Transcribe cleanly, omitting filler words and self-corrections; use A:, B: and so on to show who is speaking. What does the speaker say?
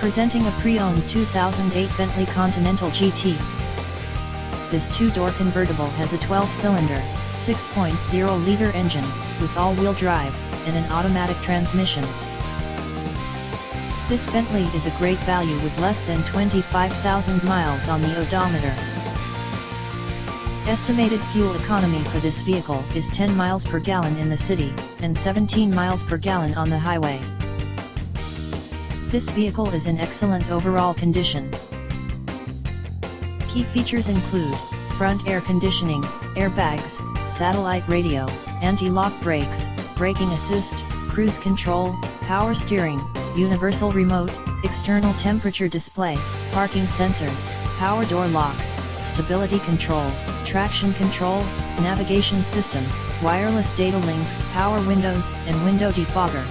A: Presenting a pre-owned 2008 Bentley Continental GT. This two-door convertible has a 12-cylinder, 6.0-liter engine, with all-wheel drive, and an automatic transmission. This Bentley is a great value with less than 25,000 miles on the odometer. Estimated fuel economy for this vehicle is 10 miles per gallon in the city, and 17 miles per gallon on the highway. This vehicle is in excellent overall condition. Key features include front air conditioning, airbags, satellite radio, anti-lock brakes, braking assist, cruise control, power steering, universal remote, external temperature display, parking sensors, power door locks, stability control, traction control, navigation system, wireless data link, power windows, and window defogger.